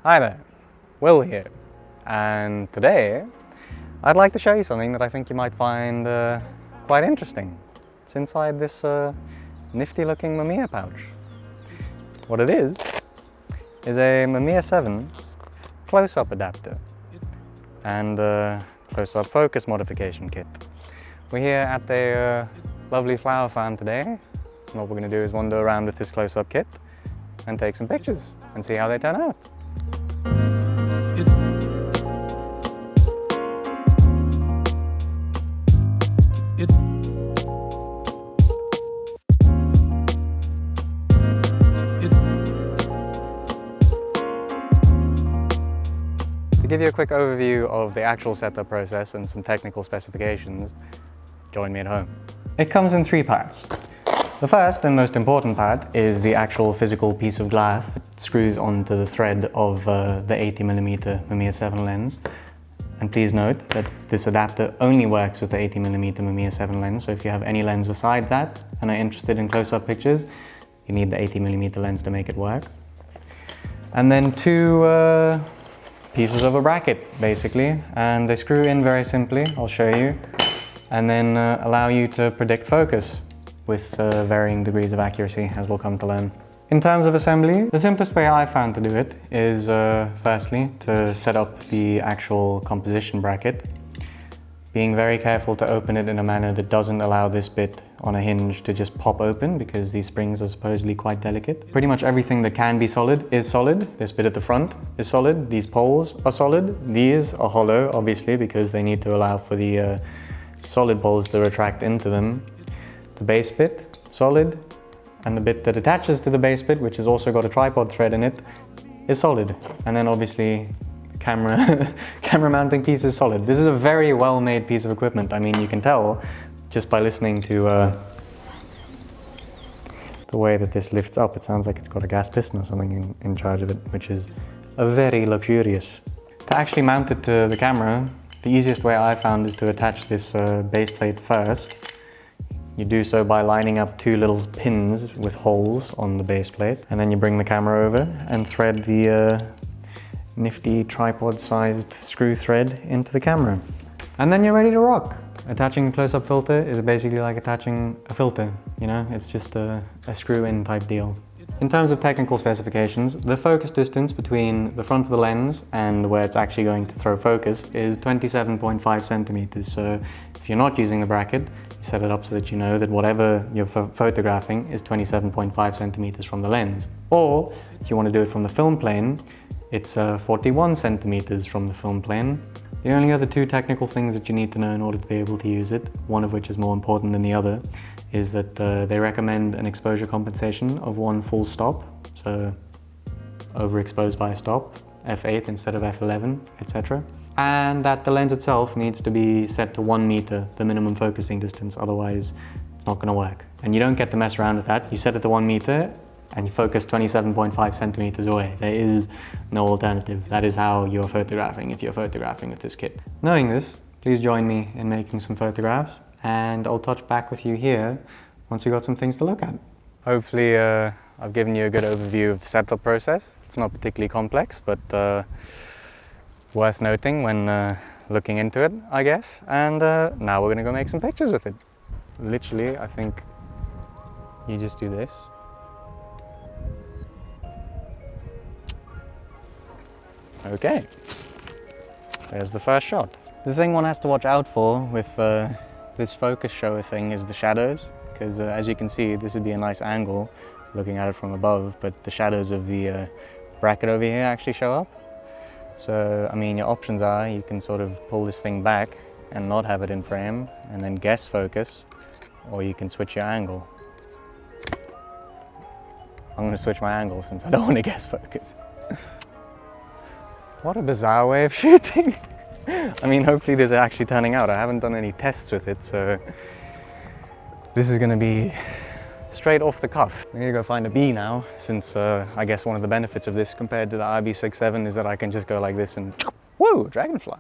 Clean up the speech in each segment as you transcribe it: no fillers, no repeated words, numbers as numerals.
Hi there, Will here, and today I'd like to show you something that I think you might find quite interesting. It's inside this nifty looking Mamiya pouch. What it is a Mamiya 7 close-up adapter and close-up focus modification kit. We're here at the lovely flower farm today, and what we're going to do is wander around with this close-up kit and take some pictures and see how they turn out. To give you a quick overview of the actual setup process and some technical specifications, join me at home. It comes in three parts. The first and most important part is the actual physical piece of glass that screws onto the thread of the 80mm Mamiya 7 lens. And please note that this adapter only works with the 80mm Mamiya 7 lens, so if you have any lens beside that and are interested in close-up pictures, you need the 80mm lens to make it work. And then two pieces of a bracket, basically, and they screw in very simply, I'll show you, and then allow you to predict focus with varying degrees of accuracy, as we'll come to learn. In terms of assembly, the simplest way I found to do it is firstly to set up the actual composition bracket, being very careful to open it in a manner that doesn't allow this bit on a hinge to just pop open, because these springs are supposedly quite delicate. Pretty much everything that can be solid is solid. This bit at the front is solid, these poles are solid, these are hollow obviously because they need to allow for the solid poles to retract into them. The base bit, solid, and the bit that attaches to the base bit, which has also got a tripod thread in it, is solid. And then obviously camera mounting piece is solid. This is a very well made piece of equipment. I mean, you can tell just by listening to the way that this lifts up. It sounds like it's got a gas piston or something in charge of it, which is very luxurious. To actually mount it to the camera, the easiest way I found is to attach this base plate first. You do so by lining up two little pins with holes on the base plate, and then you bring the camera over and thread the nifty tripod-sized screw thread into the camera. And then you're ready to rock. Attaching a close-up filter is basically like attaching a filter, you know? It's just a screw-in type deal. In terms of technical specifications, the focus distance between the front of the lens and where it's actually going to throw focus is 27.5 centimeters. So if you're not using the bracket, you set it up so that you know that whatever you're photographing is 27.5 centimeters from the lens. Or if you want to do it from the film plane, it's 41 centimeters from the film plane. The only other two technical things that you need to know in order to be able to use it, one of which is more important than the other, is that they recommend an exposure compensation of one full stop, so overexposed by a stop, f8 instead of f11, etc. And that the lens itself needs to be set to 1 meter, the minimum focusing distance, otherwise it's not going to work. And you don't get to mess around with that. You set it to 1 meter and you focus 27.5 centimeters away. There is no alternative. That is how you're photographing if you're photographing with this kit. Knowing this, please join me in making some photographs, and I'll touch back with you here once you've got some things to look at. Hopefully I've given you a good overview of the setup process. It's not particularly complex, but worth noting when looking into it, I guess. And now we're gonna go make some pictures with it. Literally, I think you just do this. Okay, there's the first shot. The thing one has to watch out for with this focus shower thing is the shadows, because as you can see, this would be a nice angle looking at it from above, but the shadows of the bracket over here actually show up. So, I mean, your options are you can sort of pull this thing back and not have it in frame and then guess focus, or you can switch your angle. I'm going to switch my angle since I don't want to guess focus. What a bizarre way of shooting. I mean, hopefully this is actually turning out. I haven't done any tests with it, so this is going to be straight off the cuff. We need to go find a bee now, since I guess one of the benefits of this compared to the RB67 is that I can just go like this and whoa, dragonfly.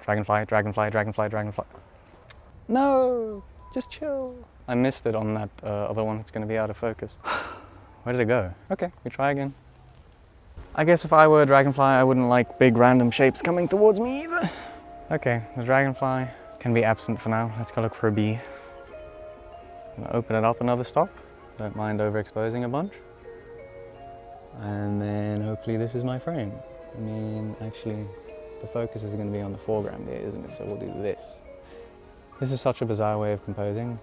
Dragonfly, dragonfly, dragonfly, dragonfly. No, just chill. I missed it on that other one. It's going to be out of focus. Where did it go? Okay, we try again. I guess if I were a dragonfly, I wouldn't like big random shapes coming towards me either. Okay, the dragonfly can be absent for now. Let's go look for a bee. I'm gonna open it up another stop. Don't mind overexposing a bunch. And then hopefully this is my frame. I mean, actually, the focus is going to be on the foreground here, isn't it? So we'll do this. This is such a bizarre way of composing.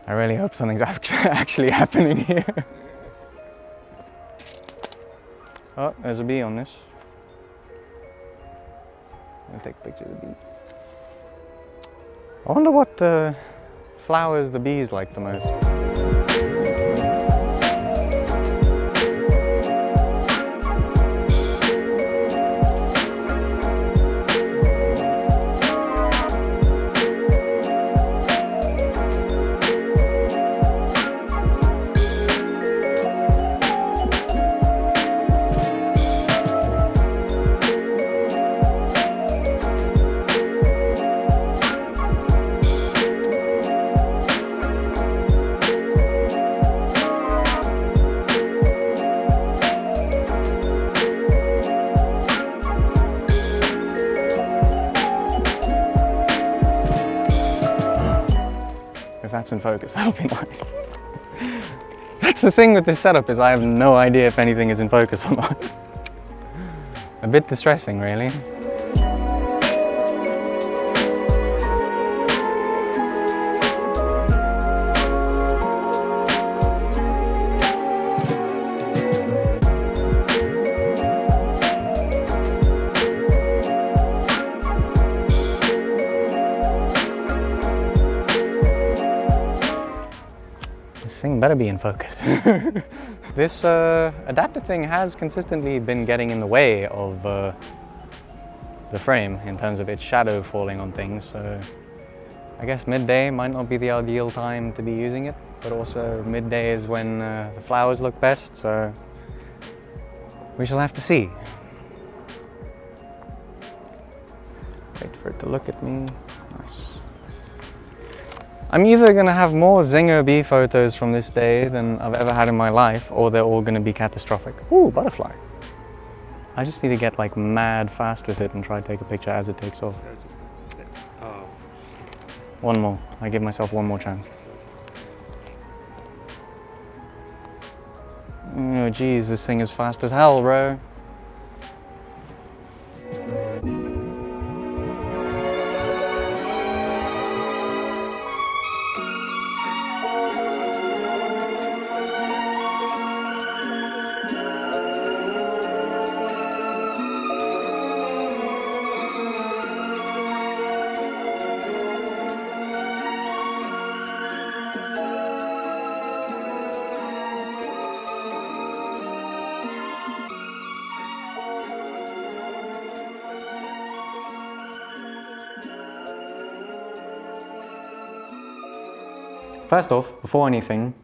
I really hope something's actually happening here. Oh, there's a bee on this. I'm gonna take a picture of the bee. I wonder what flowers the bees like the most. If that's in focus, that'll be nice. That's the thing with this setup, is I have no idea if anything is in focus or not. A bit distressing, really. This thing better be in focus. This adaptive thing has consistently been getting in the way of the frame in terms of its shadow falling on things, so I guess midday might not be the ideal time to be using it, but also midday is when the flowers look best, so we shall have to see. Wait for it to look at me. Nice. I'm either going to have more zinger bee photos from this day than I've ever had in my life, or they're all going to be catastrophic. Ooh, butterfly. I just need to get like mad fast with it and try to take a picture as it takes off. One more. I give myself one more chance. Oh geez, this thing is fast as hell, bro. First off, before anything,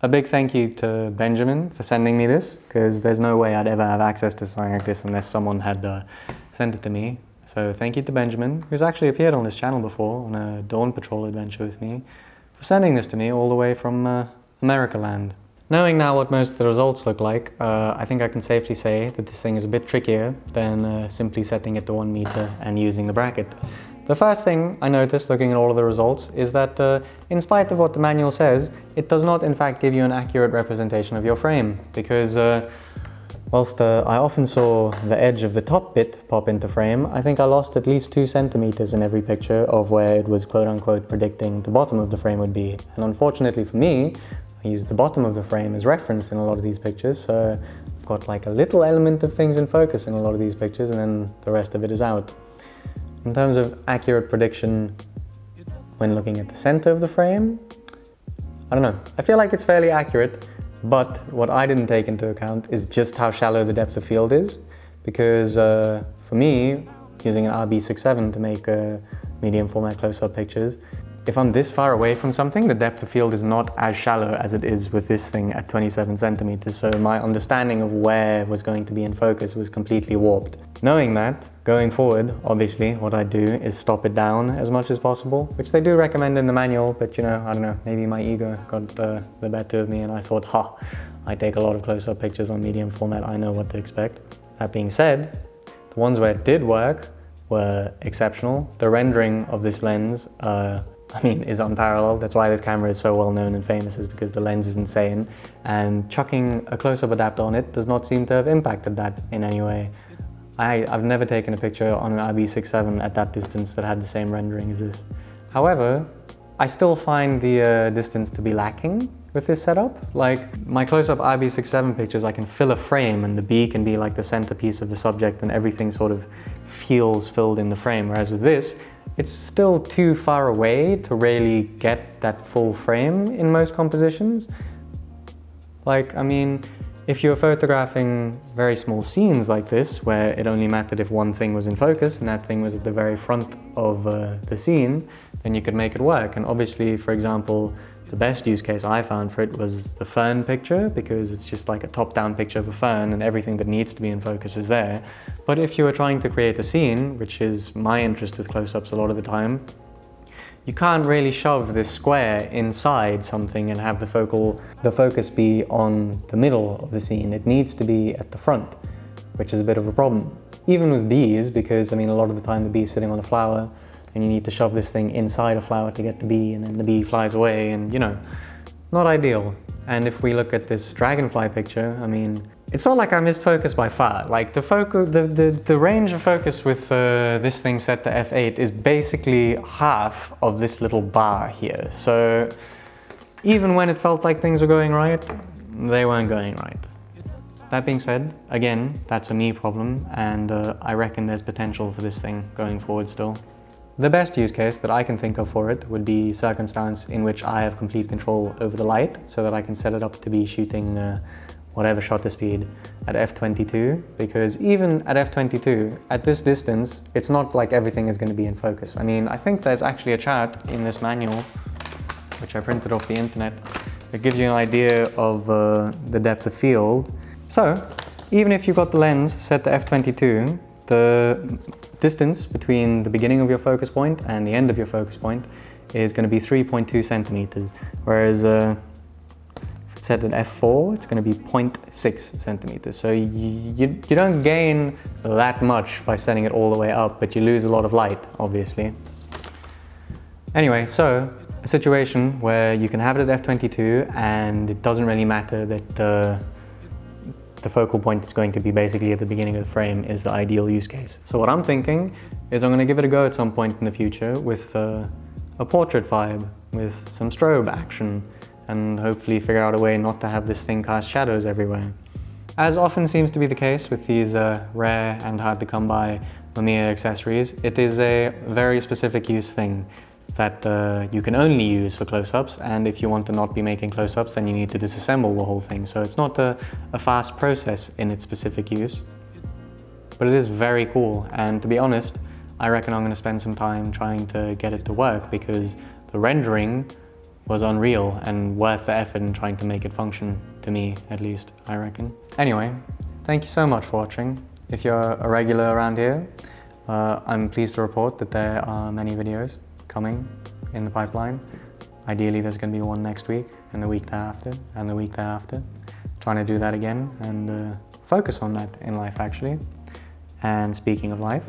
a big thank you to Benjamin for sending me this, because there's no way I'd ever have access to something like this unless someone had sent it to me. So thank you to Benjamin, who's actually appeared on this channel before on a Dawn Patrol adventure with me, for sending this to me all the way from America land. Knowing now what most of the results look like, I think I can safely say that this thing is a bit trickier than simply setting it to 1 meter and using the bracket. The first thing I noticed looking at all of the results is that in spite of what the manual says, it does not in fact give you an accurate representation of your frame, because whilst I often saw the edge of the top bit pop into frame, I think I lost at least 2 centimeters in every picture of where it was quote-unquote predicting the bottom of the frame would be. And unfortunately for me, I used the bottom of the frame as reference in a lot of these pictures, so I've got like a little element of things in focus in a lot of these pictures, and then the rest of it is out. In terms of accurate prediction when looking at the center of the frame, I don't know. I feel like it's fairly accurate, but what I didn't take into account is just how shallow the depth of field is, because for me, using an RB67 to make medium format close-up pictures, if I'm this far away from something, the depth of field is not as shallow as it is with this thing at 27 centimeters, so my understanding of where was going to be in focus was completely warped. Knowing that, Going forward, obviously, what I do is stop it down as much as possible, which they do recommend in the manual, but you know, I don't know, maybe my ego got the better of me and I thought, I take a lot of close-up pictures on medium format, I know what to expect. That being said, the ones where it did work were exceptional. The rendering of this lens, is unparalleled. That's why this camera is so well known and famous, is because the lens is insane. And chucking a close-up adapter on it does not seem to have impacted that in any way. I've never taken a picture on an IB67 at that distance that had the same rendering as this. However, I still find the distance to be lacking with this setup. Like my close-up IB67 pictures, I can fill a frame and the bee can be like the centerpiece of the subject and everything sort of feels filled in the frame. Whereas with this, it's still too far away to really get that full frame in most compositions. Like, I mean, if you're photographing very small scenes like this, where it only mattered if one thing was in focus and that thing was at the very front of the scene, then you could make it work. And obviously, for example, the best use case I found for it was the fern picture, because it's just like a top-down picture of a fern and everything that needs to be in focus is there. But if you were trying to create a scene, which is my interest with close-ups a lot of the time, you can't really shove this square inside something and have the focus be on the middle of the scene. It needs to be at the front, which is a bit of a problem. Even with bees, because I mean, a lot of the time the bee's sitting on a flower and you need to shove this thing inside a flower to get the bee, and then the bee flies away and, you know, not ideal. And if we look at this dragonfly picture, I mean, it's not like I missed focus by far. Like the range of focus with this thing set to f8 is basically half of this little bar here. So even when it felt like things were going right, they weren't going right. That being said, again, that's a me problem, and I reckon there's potential for this thing going forward still. The best use case that I can think of for it would be circumstance in which I have complete control over the light, so that I can set it up to be shooting whatever shutter speed at f22, because even at f22, at this distance, it's not like everything is going to be in focus. I mean, I think there's actually a chart in this manual, which I printed off the internet, that gives you an idea of the depth of field. So, even if you've got the lens set to f22, the distance between the beginning of your focus point and the end of your focus point is going to be 3.2 centimeters, whereas if it's set at f4, it's going to be 0.6 centimeters. So you don't gain that much by setting it all the way up, but you lose a lot of light, obviously. Anyway, so a situation where you can have it at f22 and it doesn't really matter that the focal point is going to be basically at the beginning of the frame is the ideal use case. So what I'm thinking is I'm going to give it a go at some point in the future with a portrait vibe, with some strobe action, and hopefully figure out a way not to have this thing cast shadows everywhere. As often seems to be the case with these rare and hard to come by Mamiya accessories, it is a very specific use thing that you can only use for close-ups, and if you want to not be making close-ups, then you need to disassemble the whole thing. So it's not a fast process in its specific use, but it is very cool. And to be honest, I reckon I'm going to spend some time trying to get it to work, because the rendering was unreal and worth the effort in trying to make it function, to me at least, I reckon. Anyway, thank you so much for watching. If you're a regular around here, I'm pleased to report that there are many videos coming in the pipeline. Ideally, there's going to be one next week, and the week thereafter, and the week thereafter. Trying to do that again and focus on that in life, actually. And speaking of life,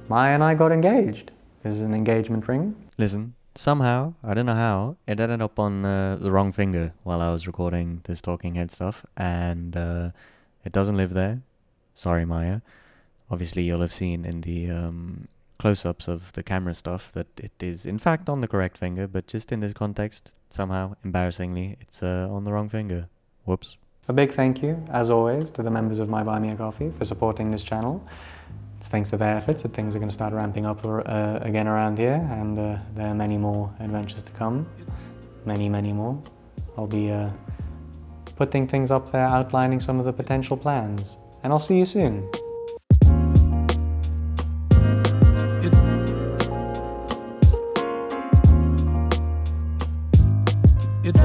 Maya and I got engaged. This is an engagement ring. Listen, somehow, I don't know how, it ended up on the wrong finger while I was recording this talking head stuff, and it doesn't live there. Sorry, Maya. Obviously, you'll have seen in the close-ups of the camera stuff that it is in fact on the correct finger, but just in this context, somehow, embarrassingly, it's on the wrong finger. Whoops. A big thank you, as always, to the members of my Buy Me a Coffee for supporting this channel. It's thanks to their efforts that things are going to start ramping up again around here, and there are many more adventures to come. Many, many more. I'll be putting things up there, outlining some of the potential plans. And I'll see you soon. It